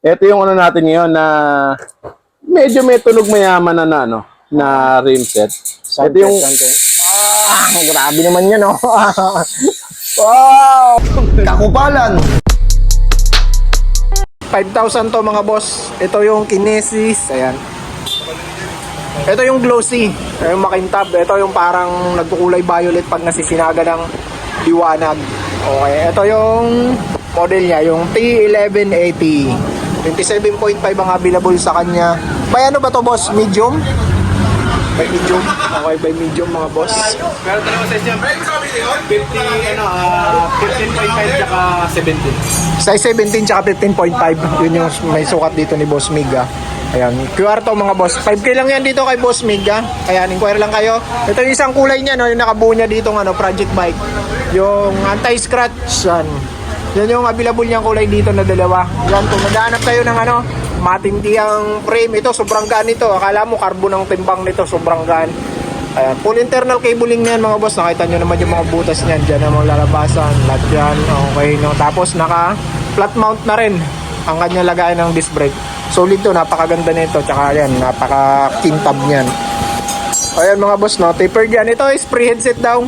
Ito yung ano natin ngayon na medyo may tunog mayaman na ano, na rim set. Ito yung Grabe naman yan, oh. Wow! Kakupalan! 5,000 to mga boss. Ito yung Kinesis. Ayan. Ito yung glossy. Ito yung makintab. Ito yung parang nagkukulay violet pag nasisinaga ng liwanag. Okay. Ito yung model niya. Yung T1180. 27.5 ang available sa kanya. May ano ba to boss? Medium? By medium. Okay, by medium mga boss. Pero dalawa size niya. 15.5 tsaka 17. Size 17 tsaka 15.5. Yun yung may sukat dito ni Boss Mig. Ayan. QR to mga boss. 5K lang yan dito kay Boss Mig. Ayan, inquire lang kayo. Ito yung isang kulay niya, no? Yung nakabuo niya dito ng project bike. Yung anti-scratch. Yan yung available niyang kulay dito na dalawa. Yan, kung naghahanap kayo ng ano, matindi ang frame. Ito, sobrang gaan ito. Akala mo, carbon ang timbang nito. Sobrang gaan. Ayan. Full internal cabling niyan mga boss. Nakita nyo naman yung mga butas niyan. Diyan ang mga lalabasan. Lahat yan. Okay, no? Tapos, naka flat mount na rin ang kanya lagayan ng disc brake. Solid to. Napakaganda nito. Tsaka yan, napaka-kintab niyan. Ayan mga boss, no? Tapered yan. Ito is pre-headset daw.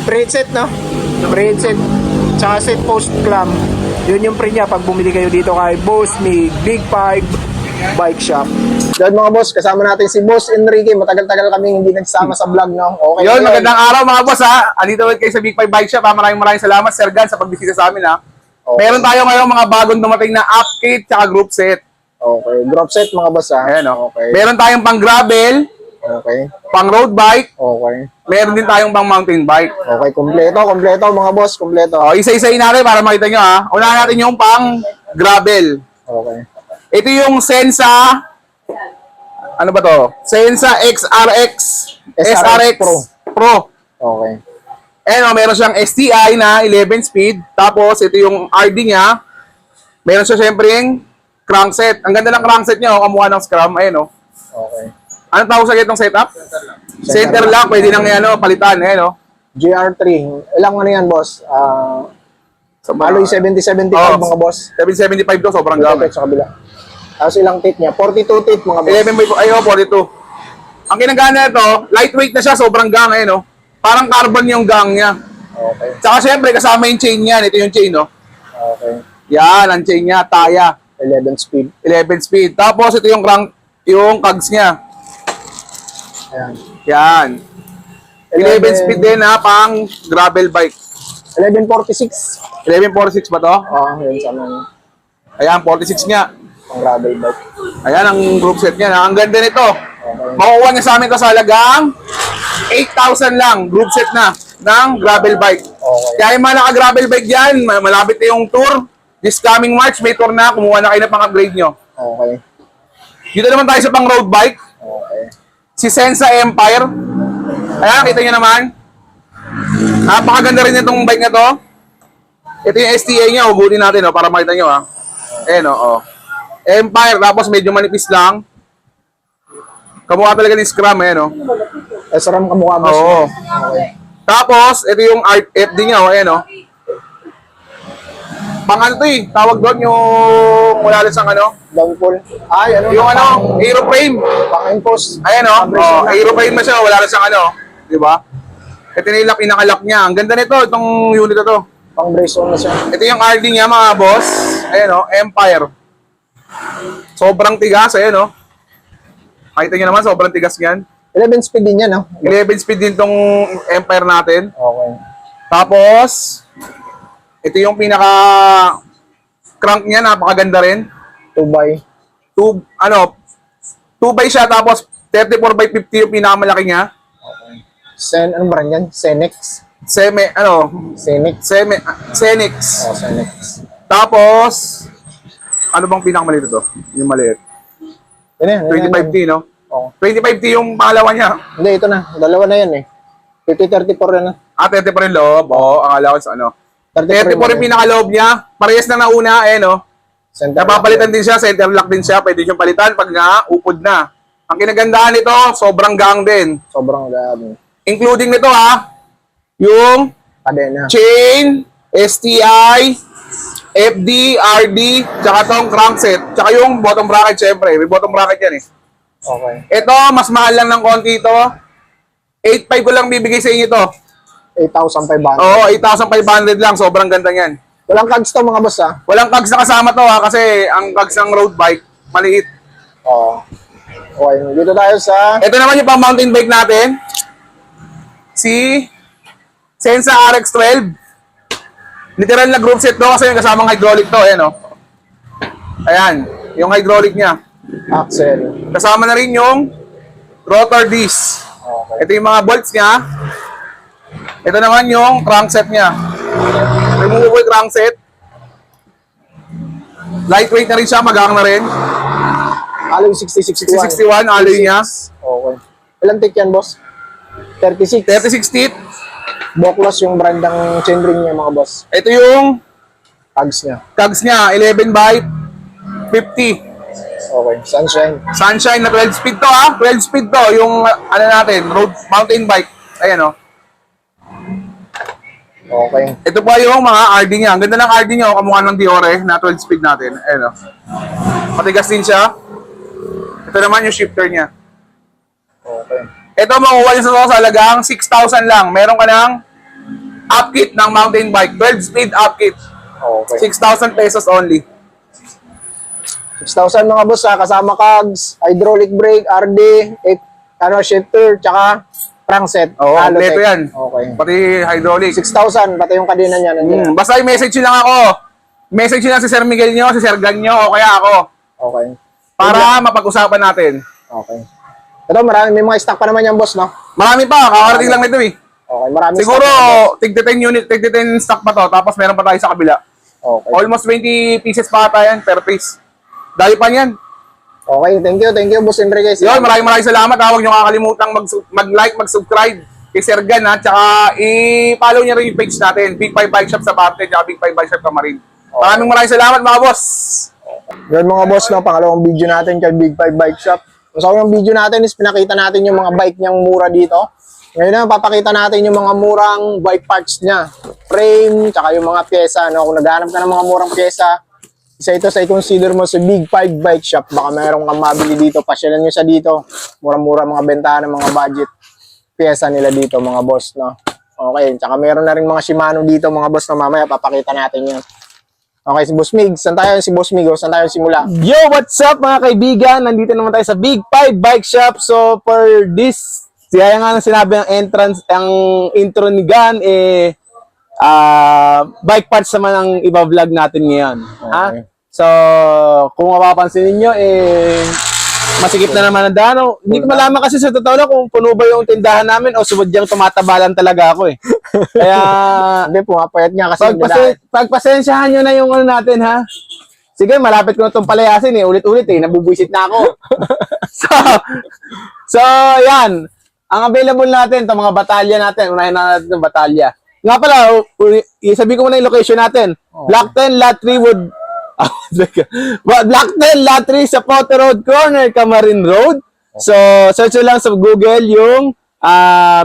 Pre-headset, no? Pre-headset. Tsaka set post clamp. Yun yung pre niya pag bumili kayo dito kay Boss Mig Big 5 Bike Shop. Yan mga boss, kasama natin si Boss Enrique. Matagal-tagal kami hindi nagsama sa vlog, no? Okay. Yun, magandang araw mga boss ha. Andito ulit kayo sa Big 5 Bike Shop ha. Maraming salamat Sir Gan sa pagbisita sa amin ha. Okay. Meron tayo ngayon mga bagong dumating na up kit tsaka group set. Okay, drop set mga boss ha. Ayan o. Okay. Meron tayong pang gravel, Okay. pang road bike, Okay. meron din tayong pang mountain bike. Okay, kompleto mga boss, kompleto. O, isa-isahin natin para makita nyo ha. Unahan natin yung pang gravel. Okay. Ito yung Sensa, ano ba to? Sensa XRX, SRX Pro. Okay. Ayan o, meron siyang STI na 11 speed. Tapos, ito yung RD niya. Meron siya syempre yung crankset. Ang ganda ng crankset niya, kamukha ng Scrum. Ayan o. Okay. Anong tawag sa itong setup? Center lock, pwede nang ano, palitan. Ayan o. GR3. Ilang ano yan, boss? Alloy 7075 mga boss. 775 to, sobrang Ito gamit. sa kabila. Tapos ilang teeth niya? 42 teeth mga boss. 11 by 42. Ang kinagana ito, lightweight na siya, sobrang gang. Ayan o. Parang carbon yung gang niya. Okay. Tsaka syempre, kasama yung chain niyan. Ito yung chain, no? Okay. Yan, ang chain niya, taya. 11 speed. 11 speed. Tapos ito yung crank, yung cogs niya. Ayan. Yan. 11 speed din ha, pang gravel bike. 1146. 1146 ba to? Yun sa mga Ayan, 46 nga. pang gravel bike. Ayan ang group set niya. Ang ganda nito. Okay. Makukuha niya sa amin ito sa halagang 8,000 lang. Group set na ng gravel bike. Okay. Kaya yung mga naka-gravel bike dyan, malapit na yung tour. This coming March, may tour na. Kumuha na kayo na pang-upgrade nyo. Okay. Dito naman tayo sa pang-road bike. Okay. Si Sensa Empire. Ayan, kita nyo naman. Napakaganda rin itong bike na to. Ito yung STA niya. Ugutin natin para makita nyo ha. Ayan o. Empire. Tapos medyo manipis lang. Kamukha talaga ni Scrum. Ayan o. SRAM kamukha boss. Oo. Okay. Tapos, ito yung FD niya. Ayan o. Pang ano to eh. Tawag doon yung wala lang sa ano. Downfall. Ay, ano Yung na, ano, aeroplane. Pang-impose. Ayan o. Vibration na. Aeroplane mo siya. Wala lang sa ano. Di ba? Ito na yung pinaka-lock niya. Ang ganda nito. Itong unit na to. Pang-brace on na siya. Ito yung RD niya mga boss. Ayan o. Empire. Sobrang tigas. Ayan o. Makita nyo naman. Sobrang tigas yan. 11 speed din yan, no? 11 speed din tong Empire natin. Okay. Tapos, ito yung pinaka crank niya, napakaganda rin. 2x. 2 by siya, tapos 34 by 50 yung pinakamalaki niya. Ano brand yan? Cenex. Xenix. Cenex. Tapos, ano bang pinakamaliit ito? Yung maliit. Yan yan. 25T, no? Oo. 25T yung pangalawa niya. Hindi, ito na. Dalawa na yan eh. 50-34 na. 30 pa rin loob. Oo, ang alaw sa ano. 34 yung pinakaloob niya. Parehas na nauna, no? Napapalitan din siya, center lock din siya. Pwede siyang palitan pag upod na. Ang kinagandahan nito, sobrang gang din. Sobrang dami. Including nito yung Kadena. chain, STI, FD, RD, tsaka tong crankset. Tsaka yung bottom bracket, syempre. May bottom bracket yan eh. Okay. Ito, mas mahal lang ng konti ito. 8.5 ko lang bibigay sa inyo ito. 8,500. Oo, 8,500 lang. Sobrang ganda niyan. Walang kags to mga boss ha. Walang cogs na kasama to ha, kasi ang cogs ng road bike, maliit. Oo. Okay, dito tayo sa Ito naman yung pang mountain bike natin. Si Sensa RX-12. Literal na group set to kasi yung kasamang hydraulic to. Ayan o. Ayan, yung hydraulic niya. axle. Kasama na rin yung rotor disc. Okay. Ito yung mga bolts niya. Ito naman yung crankset niya. Removable crankset. Lightweight na rin siya, magang na rin. Alloy 6061. 6061 alloy niya. Okay. Ilang tick yan, boss? 36. 36 teeth. Boklos yung brand ng chainring niya, mga boss. Ito yung Tags niya. cogs niya, 11 by 50. Okay. Sunshine. Sunshine na 12 speed to ha. 12 speed to. Yung ano natin, road mountain bike. Ayan o. Okay. Ito pa yung mga RD niya. Ang ganda ng RD niya. O, kamukha ng Diore na 12 speed natin. Ayan o. Matigas din siya. Ito naman yung shifter niya. Okay. Ito makuha niyo sa halagang 6,000 lang. Meron ka ng upkit ng mountain bike. 12 speed upkit. Okay. 6,000 pesos only. 6,000 mga boss ha. Kasama kags, hydraulic brake, RD, shifter, tsaka crankset. Oo, Halotech. kompleto yan. Okay. Pati hydraulic. 6,000, pati yung kadena niya. Nandiyan. Basta i-message nyo lang ako. Message nyo lang si Sir Miguel nyo, si Sir Gan nyo, o kaya ako. Okay. Para mapag-usapan natin. Okay. Ito, may mga stock pa naman yan, boss, no? Marami pa, kakarating lang nito eh. Okay, marami Siguro, stock. tig 10 unit, tig 10 stock pa to, tapos meron pa tayo sa kabila. Okay. Almost 20 pieces pa ata yan per piece. Dahil pa yan. Okay, thank you, boss Enriquez. Yun, maraming salamat. Huwag nyo kakalimutang mag-like, mag-subscribe kay Sir Gan ha. Tsaka i-follow nyo rin yung page natin. Big 5 Bike Shop sa Parte, tsaka Big 5 Bike Shop Camarin. Maraming salamat mga boss. Yun mga boss, no, pangalawang video natin kay Big 5 Bike Shop. So, yung video natin is pinakita natin yung mga bike niyang mura dito. Ngayon na, papakita natin yung mga murang bike parts niya. Frame, tsaka yung mga pyesa. No? Kung naghanap ka ng mga murang pyesa, isa ito sa i-consider mo sa Big 5 Bike Shop. Baka mayroong kang mabili dito. Pasyalan nyo siya dito. Mura-mura mga bentahan ng mga budget pyesa nila dito, mga boss. No? Okay, tsaka meron na rin mga Shimano dito, mga boss, na mamaya papakita natin yun. Okay, si Boss Mig. Saan tayo? Si Boss Mig. Saan tayo simula? Yo, what's up mga kaibigan? Nandito naman tayo sa Big 5 Bike Shop. So, for this, kaya nga nang sinabi ang entrance, ang intro ni Gan, bike parts naman ang iba-vlog natin ngayon. Ha? Okay. So, kung mapapansin ninyo, masikip na naman ang daan. Hindi ko malaman kasi sa totoo lang kung puno ba yung tindahan namin o sumadyang tumatabalan talaga ako eh. Kaya, Hindi, pumapayat nga kasi yung daan. pagpasensyahan nyo na yung ano natin ha. Sige, malapit ko na itong palayasin eh. Ulit-ulit eh. Nabubuisit na ako. so, yan. Ang available natin, itong mga batalya natin. Unahin na natin itong batalya. Nga pala, isabi ko muna yung location natin. Block 10, Lot 3 Wood. Block 10, Lot 3 sa Potter Road Corner, Camarin Road. So, search nyo lang sa Google yung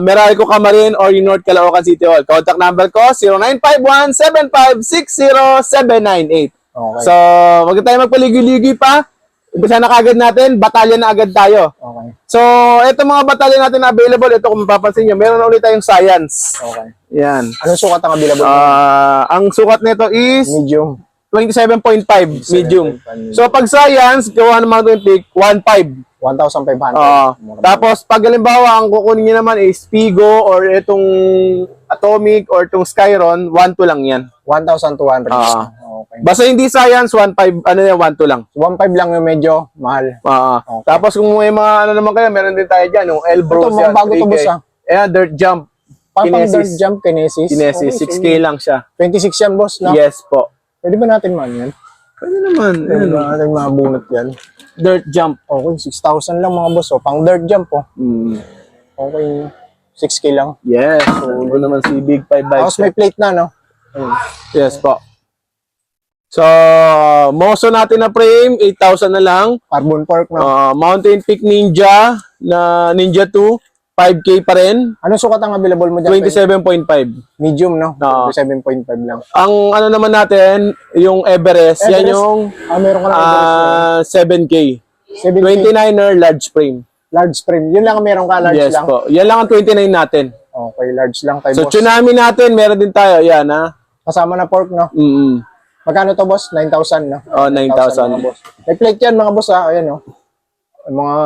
Meralco Camarin or yung North Caloocan City Hall. Contact number ko, 0951-7560798. Okay. So, wag na tayo magpaligoy-ligoy pa. Umpisa na kagad natin, batalya na agad tayo. Okay. So, ito mga batalya natin na available. Ito kung mapapansin nyo, meron na ulit tayong science. Okay. Yan. Anong sukat ang available? Ang sukat nito is Medium. 27.5 medium. 27.5. So, pag science, gawa ng Mountain Peak, 1.5. 1,500. Tapos, pag halimbawa, ang kukunin nyo naman is Pigo or itong Atomic or itong Skyron, 1.2 lang yan. 1,200. Okay. Basta hindi science, 1.5, ano yan, 1.2 lang. 1,500 lang yung medyo mahal. Okay. Tapos kung may mga ano naman kayo, meron din tayo dyan, yung Elbros. Ito, mga bago to, boss, Ayan, Dirt Jump. Pang Kinesis. dirt jump, Kinesis. Kinesis, Okay, 6K lang siya. 26 yan, boss, no? Yes po. Pwede ba natin man yan? Pwede naman. Pwede ba natin mabunot yan? Dirt Jump. Okay, 6,000 lang mga boss. Oh. Pang dirt jump, oh. Okay, 6K lang. Yes. So, ito naman si Big 5 Bike. Tapos may plate na, no? Yes po. So, Moso natin na frame, 8,000 na lang. Carbon fork, no? Mountain Peak Ninja na Ninja 2, 5K pa rin. Anong sukat ang available mo dyan? 27.5. Medium, no? Oo. 27.5 lang. Ang ano naman natin, yung Everest, yan Everest? yung Meron ka lang Everest. 7K. 7K. 29er large frame. Large frame. Yun lang ang meron ka, large Yes lang. po. Yan lang ang 29 natin. Okay, large lang kay So, boss. tsunami natin, meron din tayo. Yan, ha? Kasama na pork, no? Mm. Magkano to, boss? 9,000, no? Oh, 9,000. mga boss. May plate yan, mga boss, ha? Ayan, no? Yung mga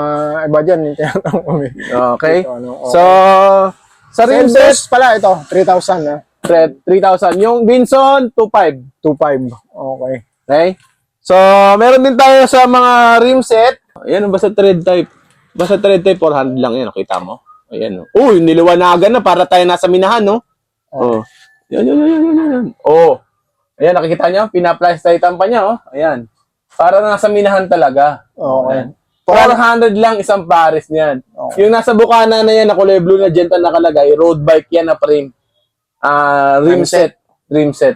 iba dyan, yung tinatanong kami. Okay. Ito, ano, okay. So, sa Same rim set, boss pala, ito, 3,000, ha? 3,000. Yung Vinson, 2,500. 2,500. Okay. Okay? So, meron din tayo sa mga rim set. Ayan, basta thread type. Basta thread type, 400 lang yan. Nakita mo? Ayan. Uy, niliwanagan na para tayo nasa minahan, no? Oh. Yan. Oh. Ayan, nakikita nyo? Pina-plastitan pa niya, oh. Ayan. Para nasa minahan talaga. Okay. Ayan. 400 lang isang pares niyan. Okay. Yung nasa bukana na yan, na kulay blue na gentle nakalagay, road bike yan na frame. Rim set. Rim set.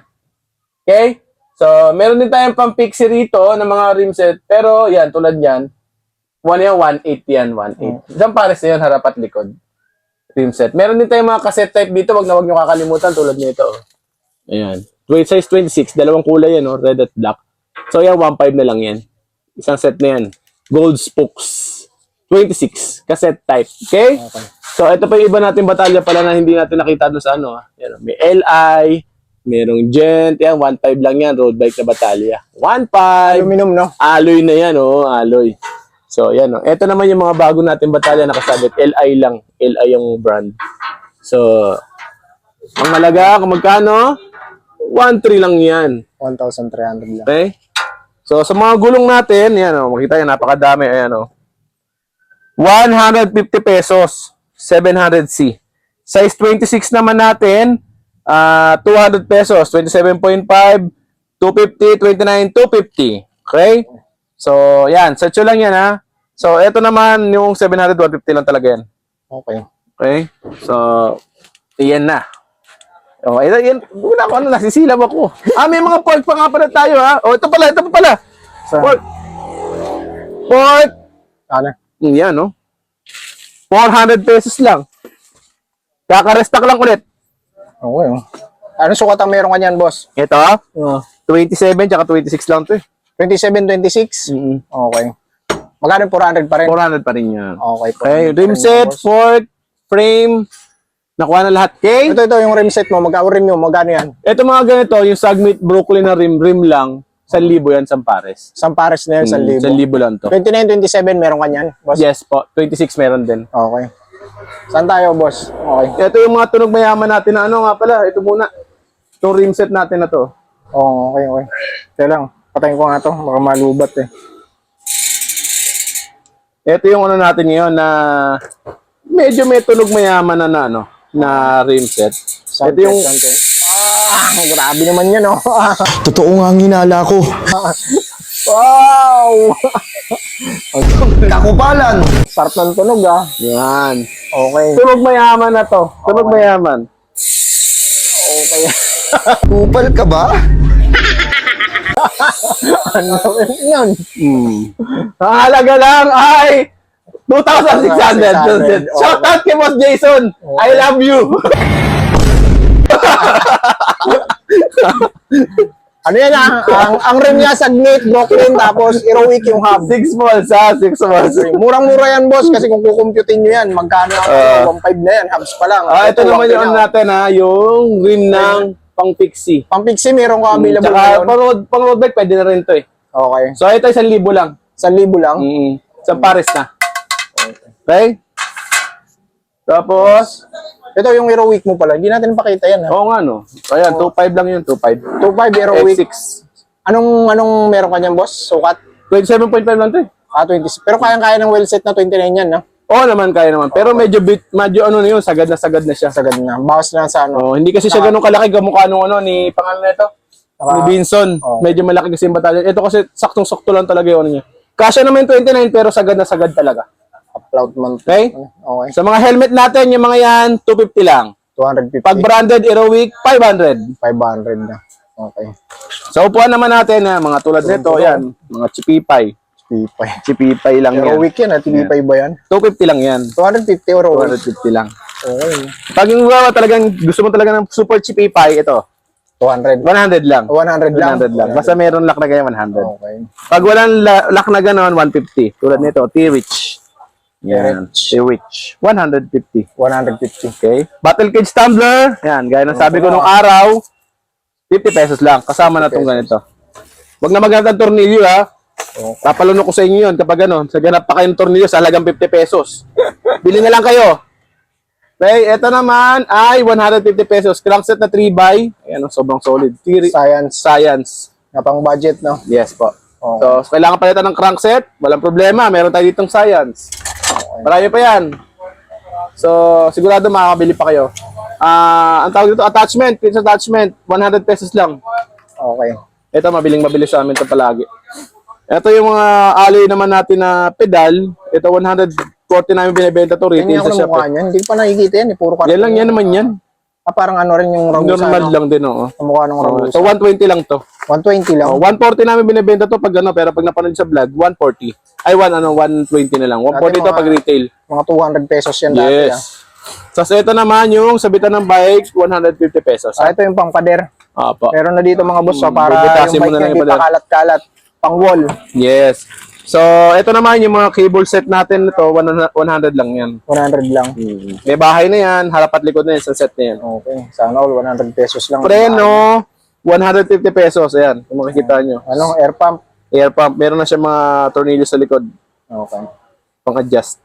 Okay? So, meron din tayong pang pixie rito ng mga rim set. Pero, yan, tulad yan. 1 yan, 1.8. Isang pares na yun, harap at likod. Rim set. Meron din tayong mga cassette type dito. Wag na wag nyo kakalimutan tulad nito. Oh. Ayan. Size 26. Dalawang kulay yan, oh, red at black. So, yan, 1.5 na lang yan. Isang set na yan. Gold spokes. 26. Cassette type. Okay? So, ito pa yung iba natin batalya pala na hindi natin nakita doon sa ano. Yan, may LI, merong Gent. Yan, 1.5 lang yan. Road bike na batalya. 1.5. Aluminum, no? Alloy na yan, oh. Alloy. So, yan, oh. Ito naman yung mga bago natin batalya nakasabit. LI lang. LI yung brand. So, ang malaga, kung magkano? 1.3 lang yan. 1,300 lang. Okay? So, sa mga gulong natin, yan o, makita yan, napakadami, ayan o. 150 pesos, 700C. Size 26 naman natin, 200 pesos, 27.5, 250, 29, 250. Okay? So, yan, search lang yan ha. So, eto naman, yung 700, 150 lang talaga yan. Okay. Okay? So, iyan na. Oh, yan. Wala ko ano, nasisilab ako. May mga pork pa nga pala tayo, ha? Oh, ito pala. Saan? Pork. Ano? Yan, no? 400 pesos lang. Kaka-restock lang ulit. Okay, oh. Ano sukat ang meron ka niyan, boss? Ito, 27 tsaka 26 lang to eh. 27, 26? Okay. Magkano 400 pa rin? 400 pa rin yan. Okay. Okay, 400 rim pa rin set, yan, boss. fork, frame, nakuha na lahat. Okay? Ito, yung rim set mo. Rim mo, magkano yan? Ito mga ganito, yung Sagmit Brooklyn na rim lang, 1,000 yan, Sampares. Pares na yan, 1,000. 1,000 lang to. 29, 27, meron ka niyan, boss? Yes po, 26 meron din. Okay. Saan tayo, boss? Okay. Ito yung mga tunog mayaman natin na ano nga pala, ito muna. Itong rim set natin na to. Oo, okay. Kaya lang, patayin ko nga to. Baka malubat eh. Ito yung ano natin ngayon na medyo may tunog mayaman na ano, na rim set. Ito yung Grabe naman yan, oh. Totoo nga ang hinala ko. Wow! Kakupalan! Sarap ng tunog, ah. yan. Okay. Tunog mayaman na to. Tunog mayaman. Okay. Kupal ka ba? Ano yun? Ang halaga lang ay 2,600. Shout out kay Boss Jason. I love you. Ano yan, ah? Ang rim niya, Sagmit, Brooklyn, tapos Heroic yung hub. 6 balls ha, 6 balls. Murang-mura yan, boss, kasi kung kukumputin nyo yan, magkano ang 1.5 na yan, hubs pa lang. Ito naman yung ano natin ha, yung rim ng pang pixie. Pang Pixie, meron ka available Tsaka ngayon. pang road bike, pwede na rin to eh. Okay. So ito 1,000 lang. 1,000 lang? Isang pares na. Okay? Tapos, Ito yung Heroic mo pala, hindi natin pakita yan, ha? oo nga no. Ayan, 2.5 lang yun, 2.5. 2.5 Heroic. X6. Anong meron ka niyan, boss? Sukat? 27.5 lang to eh. 20. Pero kayang-kaya ng well set na 29 yan, no? Oo naman, kaya naman. Pero medyo ano na yun, sagad na na siya. Sagad na. Bawas na sa ano. Oh, hindi kasi siya ganun kalaki kamukha nung ano ni pangalan nito. Ni Vinson. Oh. Medyo malaki kasi yung batalyon. Ito kasi saktong-sakto lang talaga yung ano niya. Kasya naman 29 pero sagad na sagad talaga. Upload month. Okay? Okay. Sa mga helmet natin, yung mga yan, 250 lang. 250. Pag branded Heroic, 500. 500 na. Okay. Sa upuan naman natin, mga tulad nito, yan, mga chipipay. Tipay. Chipipay lang yan. Heroic yan, tipay ba yan? 250 lang yan. 250 or 250 lang. Okay. Pag yung talagang gusto mo talaga ng super chipipay, ito. 200. 100 lang. 100 lang. 100 lang. Basta meron lock na ganyan, 100. Okay. Pag walang lock na gano'n, 150. Tulad nito, T-Rich. Yan. T-Rich. 150. 150. Okay. Battle cage tumbler. Yan. Gaya ng sabi ko nung araw, 50 pesos lang. Kasama na itong ganito. Huwag na maghanap ng tornilyo, ha. Papalunok ko sa inyo yun kapag ano, sa ganap pa kayo ng tornilyo sa halagang 50 pesos. Bili na lang kayo. Okay, ito naman ay 150 pesos. Crankset na 3x. Ayan, sobrang solid. Science. Na pang budget, no? Yes po. Okay. So, kailangan palitan ng crankset. Walang problema. Meron tayo ditong science. Marami pa yan. So, sigurado makakabili pa kayo. Ang tawag dito, attachment. Pins attachment. 100 pesos lang. Okay. Ito, mabiling-mabili sa amin ito palagi. Ito yung mga alloy naman natin na pedal. Ito, 140 namin binibenta to. Retail Tingnan sa ko ng shop. mukha niyan. Hindi ko pa nakikita yan. Puro karton. Yan lang, yan naman yan. Parang ano rin yung Ragusa. Normal no? lang din, oo. Ang mukha ng Ragusa. So, 120 lang to. 120 lang. 140 namin binibenta to pag ano, pero pag napanood sa vlog, 140. Ay, 120 na lang. 140 to pag retail. Mga 200 pesos yan dati. Yes. So, ito naman yung sabitan ng bike, 150 pesos. Ito yung pang pader. Apo. Meron na dito mga boss, so para bibitasin mo yung na bike lang na yung hindi pader. pa kalat-kalat. Pang wall. Yes. So, ito naman yung mga cable set natin ito, 100 lang yan. 100 lang. May bahay na yan, harap at likod na yan sa set na yan. Okay. Sana all 100 pesos lang. Preno, 150 pesos. Ayan, kung makikita nyo. Ano, air pump. Air pump, meron na siya mga tornilyo sa likod. Okay. Pang-adjust.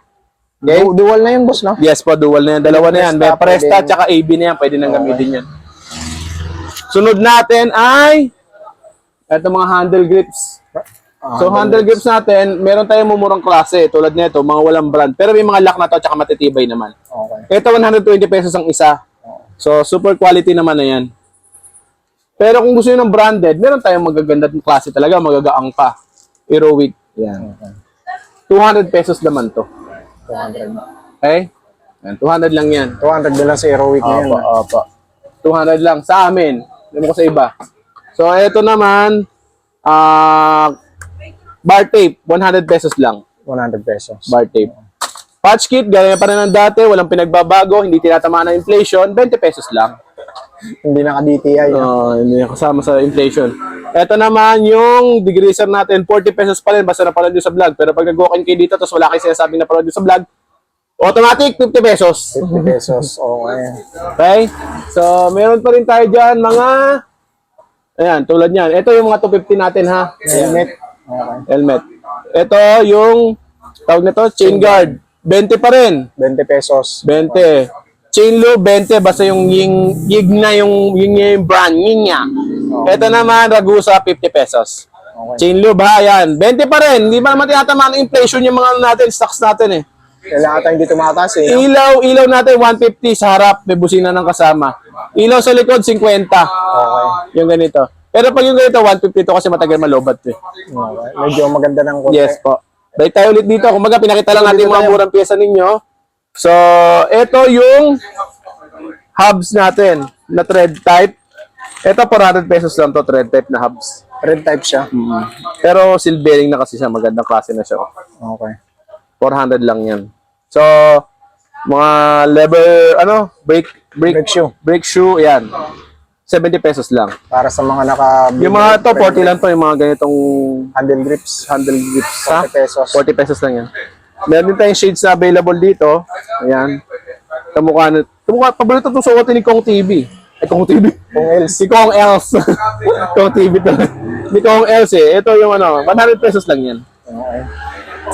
Okay? Dual na yun, boss, no? Yes po, dual na yan. Dalawa na yan. May Presta Presta, tsaka AB na yan. Pwede nang gamitin yan. Sunod natin ay ito mga handle grips. So handle grips natin, meron tayong mumurang klase tulad nito, mga walang brand. Pero may mga lock na to tsaka matitibay naman. Okay. Ito 120 pesos ang isa. So super quality naman na yan. Pero kung gusto niyo ng branded, meron tayong magaganda ng klase talaga, magagaang pa. Heroic. Yan. 200 pesos naman to. 200. Okay? Yan, 200 lang yan. 200 na lang sa Heroic na yan. Opo. 200 lang sa amin. Hindi mo ko sa iba. So, ito naman, bar tape, 100 pesos lang. 100 pesos. Bar tape. Patch kit, gaya pa rin ng dati, walang pinagbabago, hindi tinatamaan ng inflation, 20 pesos lang. Hindi naka-DTI. Hindi na kasama sa inflation. Ito naman yung degreaser natin, 40 pesos pa rin, basta napanood nyo sa vlog. Pero pag nag-walk-in kayo dito, tapos wala kayo sinasabing napanood nyo sa vlog, automatic, 50 pesos. 50 pesos. Okay. Okay? So, meron pa rin tayo dyan, mga... Ayan, tulad niyan. Ito yung mga 250 natin, ha? Helmet. Okay. Helmet. Ito yung, tawag na to, chain guard. 20 pa rin. 20 pesos. 20. Chain loop, 20. Basta yung yig na yung brand, niya. Ito naman, Ragusa, 50 pesos. Okay. Chain loop, ha? Ayan. 20 pa rin. Hindi pa naman tinatamaan ng inflation yung mga natin, stocks natin, eh. Kailangan tayong dito tumataas eh. Ilaw natin 150 sa harap, may busina ng kasama. Ilaw sa likod 50. Okay. Yung ganito. Pero pag yung ganito 150 to kasi matagal malobat eh. Okay. Medyo maganda ng konti. Yes po. Balik tayo ulit dito. Kumbaga pinakita lang natin yung mga murang pyesa ninyo. So, ito yung hubs natin na thread type. Ito 400 pesos lang to, thread type na hubs. Red type siya. Pero seal bearing na kasi siya, magandang klase na siya. Okay. 400 lang yan. So, mga lever, Brake shoe. brake shoe, yan. 70 pesos lang. Para sa mga naka... Yung mga to, 40 lang to, yung mga ganitong handle grips. handle grips. 40 pesos. 40 pesos lang yan. Meron din tayong shades na available dito. Ayan. Kamukha, paborito itong suotin ni Kong TV. Ay, Kong TV. Kung else. Si Kong Els. Kong TV to. Ni Kong Els eh. Ito yung 100 pesos lang yan. Okay.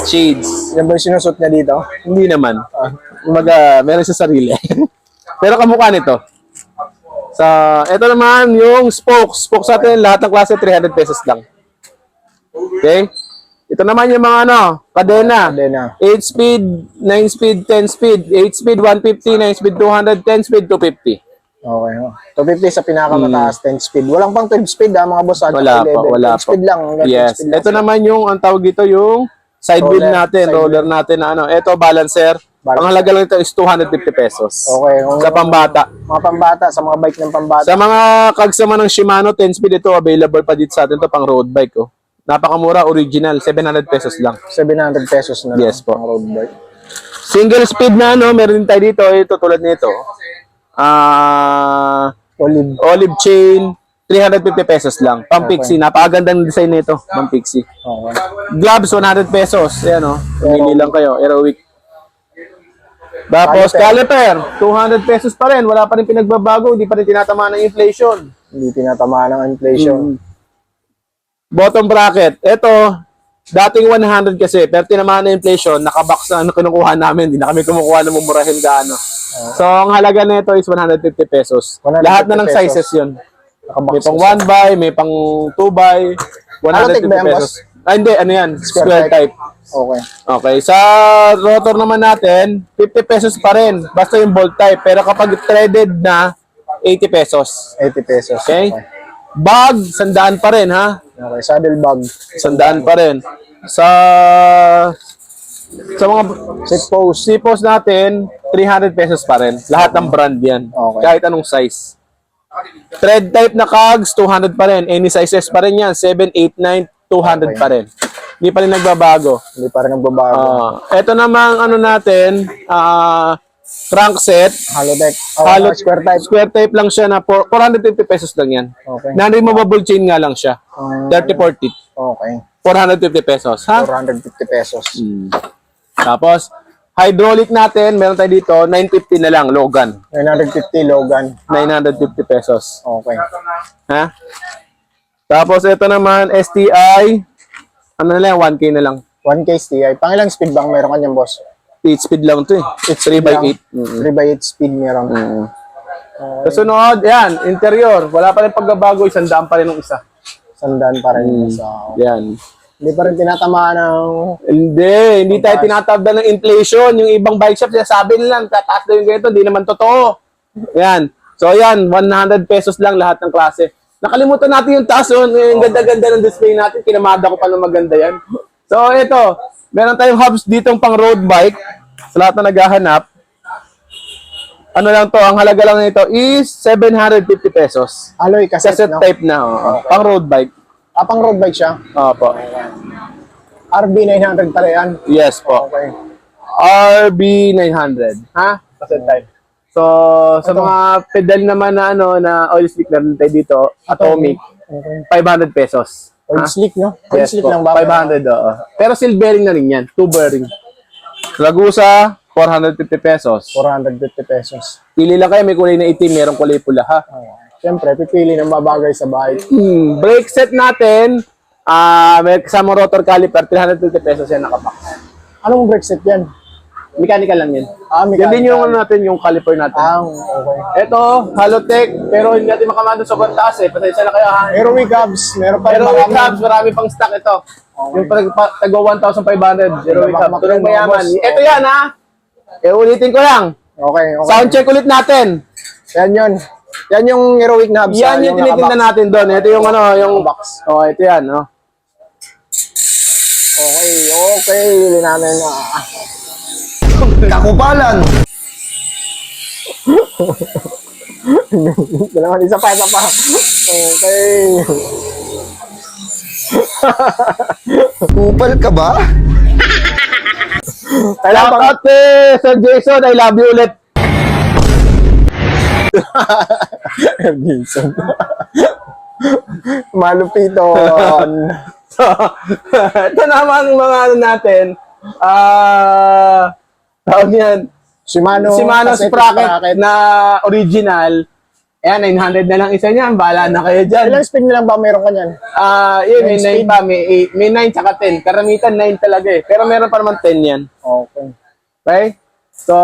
Shades. Yan ba yung sinusot niya dito? Hindi naman. Meron sa sarili. Pero kamukha nito. Ito naman yung spokes. Spokes natin, lahat ng klase, 300 pesos lang. Okay? Ito naman yung mga kadena. Cadena. 8 speed, 9 speed, 10 speed. 8 speed, 150, 9 speed, 200, 10 speed, 250. Okay. 250 sa pinakamataas, 10 speed. Walang pang 12 speed mga boss. Wala pa, wala 10 speed lang. hanggang 10 Yes. speed lang. Ito naman yung, ang tawag dito, yung side wheel Roller, natin, side roller natin na Ito, balancer. Ang halaga lang ito is 250 pesos. Okay. Sa pambata. Mga pambata, sa mga bike ng pambata. Sa mga kagsama ng Shimano 10 speed ito, available pa dito sa atin to pang road bike. Napakamura, original, 700 pesos lang. 700 pesos na lang. Yes po. ang road bike. Single speed na ano, meron din tayo dito, ito tulad nito. Olive chain, 350 pesos lang. Pang Pixie, napakagandang design nito, pang Pixie. Okay. Gloves, 100 pesos. Ayan o, pumili lang kayo, Aerowick. Tapos caliper, 200 pesos pa rin. Wala pa rin pinagbabago, hindi pa rin tinatamaan ng inflation. Hindi tinatamaan ng inflation. Bottom bracket, ito, dating 100 kasi, pero tinamaan ng inflation, nakabox na ano kinukuha namin, hindi na kami kumukuha ng mumurahin gaano. So, ang halaga nito is 150 pesos. 150 Lahat na ng pesos. sizes yun. Nakabox May pang na 1 by, may pang 2 by, 150 Alotech ba yan, pesos. Ah, hindi, ano yan? Square Square type. Okay. Okay, sa rotor naman natin, 50 pesos pa rin. Basta yung bolt type. Pero kapag threaded na, 80 pesos. 80 pesos. Okay? Bag, 100 pa rin, ha? Okay. Saddle bag. 100 pa rin. Sa mga seat post natin, 300 pesos pa rin. Lahat ng brand yan. Okay. Kahit anong size. Thread type na cogs, 200 pa rin. Any sizes pa rin yan. 7, 8, 9, 200 pa rin. Hindi pa rin nagbabago. Hindi pa rin nagbabago. Ito namang ano natin, crankset. Halodeck. Hollow Square type. Square type lang siya na 450 pesos lang yan. Okay. Non-removable chain nga lang siya. 30-40. Okay. 450 pesos. Ha? 450 pesos. Tapos, hydraulic natin, meron tayo dito, 950 na lang, Logan. 950 Logan. 950 pesos. Okay. Ha? Tapos, ito naman, STI, ano na lang, 1K na lang. 1K STI. Pangilang speed bang meron kanyang boss? 8 speed lang to eh. It's 3x8. 3x8 speed meron. Kasunod, yan, interior. Wala pa rin pagbabago, 100 pa rin ng isa. Sandaan pa rin. So, Yan. hindi pa rin tinatamaan ng... Hindi tayo tinatabda ng inflation. Yung ibang bike shop, sabi nila, tataas na yung ganito, hindi naman totoo. Yan. So, yan, 100 pesos lang lahat ng klase. Nakalimutan natin yung taas, yung ganda-ganda ng display natin, kinamada ko pa na maganda yan. So, ito, meron tayong hubs ditong pang road bike, sa lahat na naghahanap. Ano lang to, ang halaga lang nito is 750 pesos. Alloy cassette, Cassette no? type na, pang road bike. Pang road bike siya. Opo. RB900 pala yan. Yes po. Okay. RB900. Ha? Cassette type. So, sa mga pedal naman na ano na oil slick meron tayo dito, Atomic, Okay. 500 pesos. Oil slick, no? Oil Yes slick po, lang ba? 500 oo. Pero seal bearing na rin yan, 2 bearing. Ragusa, 450 pesos. 450 pesos. Pili lang kayo, may kulay na itim, merong kulay pula ha. Siyempre, pipili ng babagay sa bahay. Brake set natin, may kasama rotor caliper, 350 pesos yan nakapak. Anong brake set yan? Mechanical lang yan. Yan Mechanical. din yung ano natin, yung caliper natin. Okay. Ito, Halotech, pero hindi natin makamando sa taas eh. Pasensya na kayo ha. Aerowick hubs. Meron pa rin Pero with marami. hubs, marami pang stock ito. Yung tagwa 1,500. Zero with hubs. Tulong mayaman. Ito yan ha. Ulitin ko lang. Okay. Sound check ulit natin. Yan yun. Yan yung Aerowick na hubs. Yan yung tinitinda natin doon. Ito yung ano, yung box. Oh, ito yan, no. Okay. Hili namin na. Kakupalan! Dalaman, isa pa. Okay. Kupal ka ba? Shout out Sir Jason, I love you ulit. Jason. Malupiton. So, ito naman mga ano natin. Tawag yan. Shimano Sprocket na original. Ayan, 900 na lang isa niyan. Bahala na kayo dyan. Ilang speed na lang ba meron ka niyan? Yun, may 9 Nine pa. May 9 tsaka 10. Karamitan 9 talaga eh. Pero meron pa naman 10 yan. Okay. Okay? So,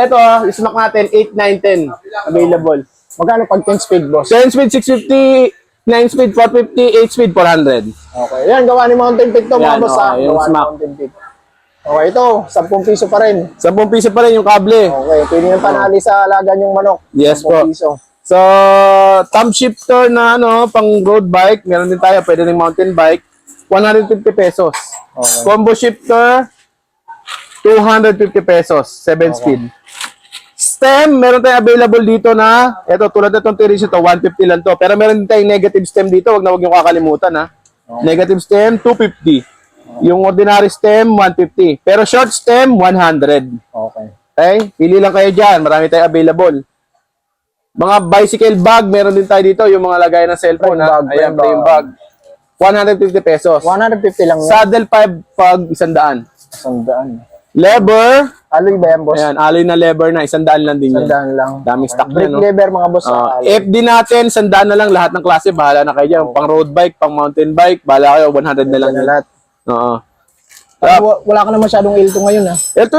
ito, smack natin, 8, 9, 10 available. Magkano pag 10 speed, boss? 10 speed, 650, 9 speed, 450, 8 speed, 400. Okay. Yan, gawa ni Mountain Peak to, mga Yan, boss. okay, yung Gawa ni smack. Mountain Peak. Okay, ito. 10 piso pa rin. 10 piso pa rin yung kable. Okay, pwede yung panali sa alaga yung manok. Yes 10 po. piso. So, thumb shifter na ano, pang road bike, meron din tayo, pwede rin mountain bike, 150 pesos. Okay. Combo shifter, 250 pesos, 7 speed. Stem, meron tayong available dito na, eto tulad na itong Tiris ito, 150 lang to. Pero meron din tayong negative stem dito, wag na wag yung kakalimutan ha. Negative stem, 250. Yung ordinary stem, 150. Pero short stem, 100. Okay. Okay? Pili lang kayo dyan. Marami tayo available. Mga bicycle bag, meron din tayo dito. Yung mga lagay ng cellphone. Frame bag, Ayan, frame frame bag. 150 pesos. 150 lang yan. Saddle 5 pag 100. 100. Lever, Alloy ba yan, boss? ayan, alloy na lever na 100 lang din yan. 100 lang. Daming stock Brake na, no? lever, mga boss. alloy. FD natin, 100 na lang. Lahat ng klase, bahala na kayo dyan. Pang road bike, pang mountain bike, bahala kayo, 100 na lang. Yan na lahat. Oo. Wala ka na masyadong L2 ngayon, ha? Ito.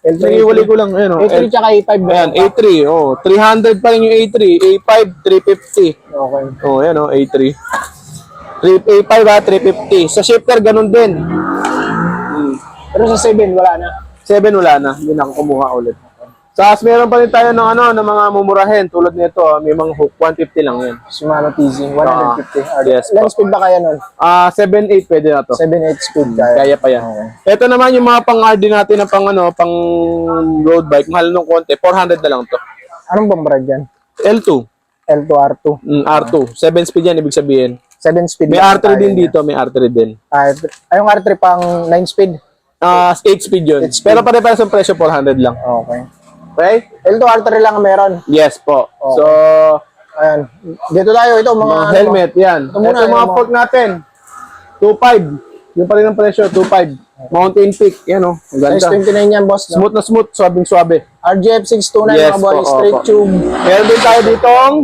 L2, Nangiwali ko lang. Ayan, A3 tsaka A5 ba? Ayan, A3. Oh, 300 pa rin yung A3. A5, 350. Okay. Oh, ayan, oh, A3. A5 ha, 350. Sa shifter, ganun din. Pero sa 7, wala na. 7 wala na. Hindi na ako kumuha ulit. Tapos meron pa rin tayo ng ng mga mumurahin. Tulad nito, may mga hook. 150 lang yan. Shimano TZ, 150. Yes, Ilang speed ba kaya nun? 7-8 pwede na to. 7-8 speed kaya. Kaya pa yan. Okay. Ito naman yung mga pang-RD natin na pang road bike. Mahal nung konti. 400 na lang to. Anong bang brand yan? L2. L2, R2. R2. 7 speed yan, ibig sabihin. 7 speed. May lang R3 kaya din niya. dito. May R3 din. Yung R3 pang 9 speed? 8 speed yun. 8 speed. Pero pare-pares ang presyo, 400 lang. Okay. Okay? L2, R3 lang ang meron. Yes po. Okay. So, Ayan. Dito tayo, ito mga... mga helmet, yan. Ito muna, Ito mga yung fork natin. 2.5. Yung pa rin ang presyo, 2.5. Mountain Peak, yan o. Ang Size ganda. 29 yan, boss. No? Smooth na smooth, suabing-suabe. RGF 629, Yes mga boy. po, Straight opo. tube. Meron din tayo ditong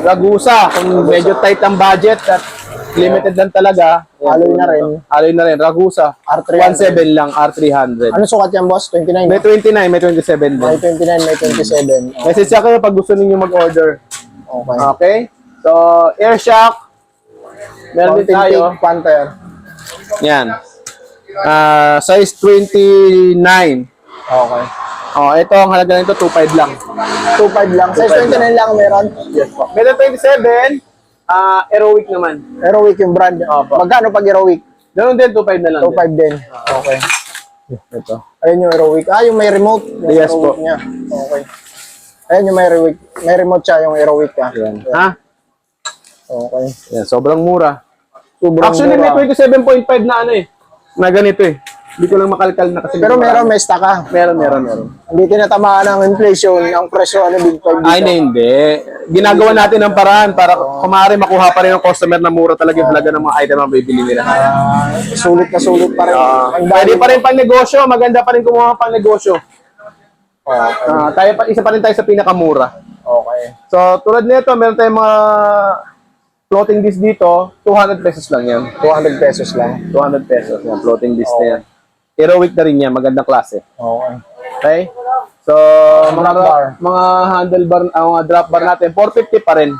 Ragusa. Kung medyo tight ang budget at limited lang talaga. Alloy na rin. Alloy na rin. Ragusa. R300. 1.7 lang, R300. Ano sukat yan, boss? 29? May 29, may 27 din. May 29, may 27. Message sa kayo pag gusto ninyo mag-order. Okay. Okay? So, air shock. Meron din Mountain tayo. Peak, Panther. Yan. Size 29. Okay. Oh, ito ang halaga nito 2.5 lang. 2.5 lang. Size 29 lang meron. Yes po. Meron 27, Aerowick naman. Heroic yung brand. Opo. Magkano pag Heroic? Ganoon din 2.5 na lang. 2.5 din. Okay. Ito. Ayun yung Heroic. Yung may remote. Yung Yes Heroic po. niya. Okay. Ayun yung may Heroic. May remote siya yung Heroic ka. Yan. Ha? Okay. Yan, sobrang mura. Sobrang Actually, mura. may 27.5 na na ganito eh. Hindi ko lang makalkal na kasi. Pero meron, may stock ka. Meron. Hindi tinatamaan ng inflation. Ang presyo, big 5 Ay, hindi. Ginagawa natin ang paraan para kumari makuha pa rin ng customer na mura talaga yung halaga ng mga item na bibili nila. Sulit na sulit pa rin. Ang Pwede dami. pa rin pang negosyo. Maganda pa rin kumuha pang negosyo. Isa pa rin tayo sa pinakamura. Okay. So, tulad nito, meron tayong mga floating disc dito. 200 pesos lang yan. 200 pesos lang. 200 pesos yan. Floating disc na yan. Heroic na rin yan. Magandang klase. Okay. Okay? So, Drop bar. mga handlebar, mga drop bar natin, 450 pa rin.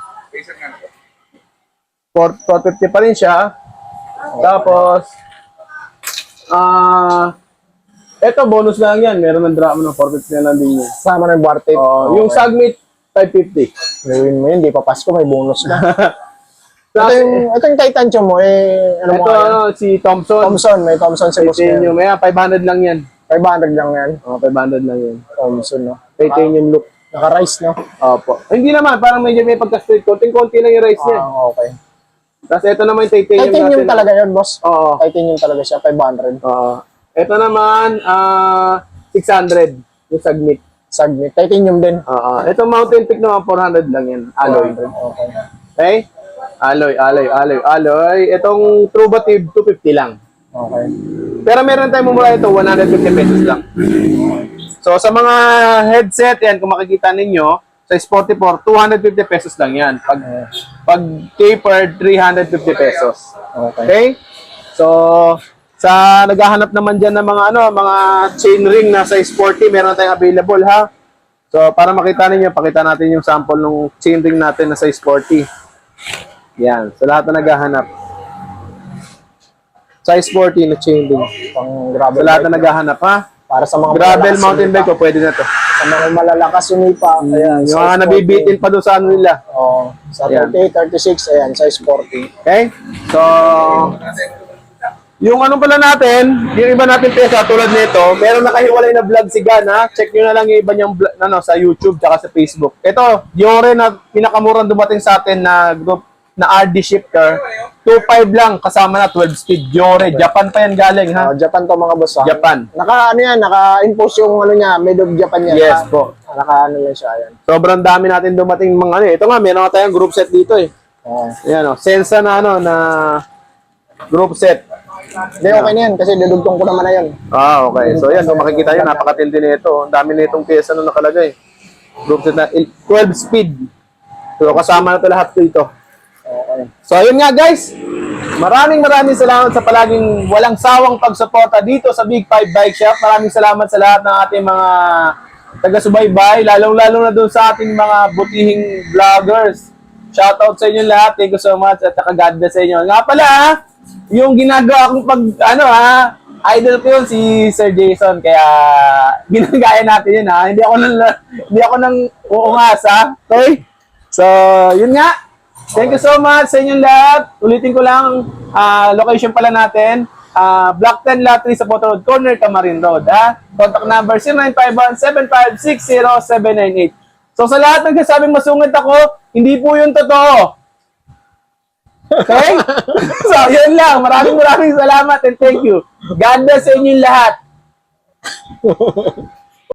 450 pa rin siya. Tapos, eto, bonus lang yan. Meron ng drop ng 450 na lang din yan. Sama ng bar tape. Yung Sagmate, 550. Gawin mo yun, di pa Pasko, may bonus na. Plus, ito yung titanium mo, ano mo kaya? si Thompson. Thompson, may Thompson si boss Titanium. ngayon. Ayan, 500 lang yan. 500 lang yan. 500 lang yan. Thompson, no? Titanium look. Naka-rice, no? Opo. Hindi naman, parang medyo may pagka-straight. Konting-konti lang yung rice niya. Okay. Tapos ito naman yung titanium, Titanium natin. talaga yun, boss. Oo. Titanium talaga siya, 500. Oo. Ito naman, 600. Yung Sagmate. Sagmit. Titanium din. Oo. Ito Mountain Peak naman, 400 lang yan. Alloy. 400. Okay. Okay? Alloy. Itong Trubative, 250 lang. Okay. Pero meron tayong mumura ito, 150 pesos lang. So, sa mga headset, yan, kung makikita ninyo, sa Sporty4, 250 pesos lang yan. Pag tapered, 350 pesos. Okay. Okay? So, sa naghahanap naman dyan ng mga mga chain ring na sa Sporty, meron tayong available ha. So, para makita ninyo, pakita natin yung sample ng chain ring natin na sa Sporty. Yan, sa lahat na naghahanap. Sa Sporty na chain ring. Pang Sa gravel lahat bike. na naghahanap ha. Para sa mga Gravel malalakas mountain sumipa. bike ko, pwede na to. Sa mga malalakas sumipa. Ayan. Yung mga nabibitin pa doon sa ano nila. Oh, sa Ayan. 38, 36, ayan, size 40. Okay? So, yung ano pala natin, yung iba natin pesa tulad nito, meron nakahiwalay na vlog si Gan, ha? Check nyo na lang yung iba niyang vlog, sa YouTube tsaka sa Facebook. Ito, Diore na pinakamurang dumating sa atin na group na RD shifter, 2.5 lang kasama na 12 speed Yore. Japan pa yan galing ha. Japan to mga boss. Japan. Naka ano yan, naka-impose yung ano niya, made of Japan yan. Yes po. Naka ano lang siya yan. Sobrang dami natin dumating mga ano. Ito nga, meron nga tayong group set dito eh. Oo. Ayan o, Sensa na ano, na group set. Hindi, okay na yan kasi dudugtong ko naman na yan. Ah, okay. So yan, kung makikita nyo, napakatindi nito. Ang dami nitong pyesa na nakalagay. Group set na 12 speed. So kasama na ito lahat dito. Okay. So ayun nga guys, maraming salamat sa palaging walang sawang pagsuporta dito sa Big 5 Bike Shop. Maraming salamat sa lahat ng ating mga taga-subaybay, lalong-lalo na doon sa ating mga butihing vloggers. Shoutout sa inyo lahat. Thank you so much at God bless sa inyo. Nga pala, yung ginagawa kong idol ko yun si Sir Jason. Kaya ginagaya natin yun ha. Hindi ako nang uungas ha. Okay? So, yun nga. Thank you so much sa inyong lahat. Ulitin ko lang, location pala natin, Block 10, Lot 3 sa Photo Road Corner, Camarin Road. Contact number 0951-756-0798. So sa lahat ng nasabing masungit ako, hindi po yun totoo. Okay? So, yun lang. Maraming salamat and thank you. God bless sa inyong lahat.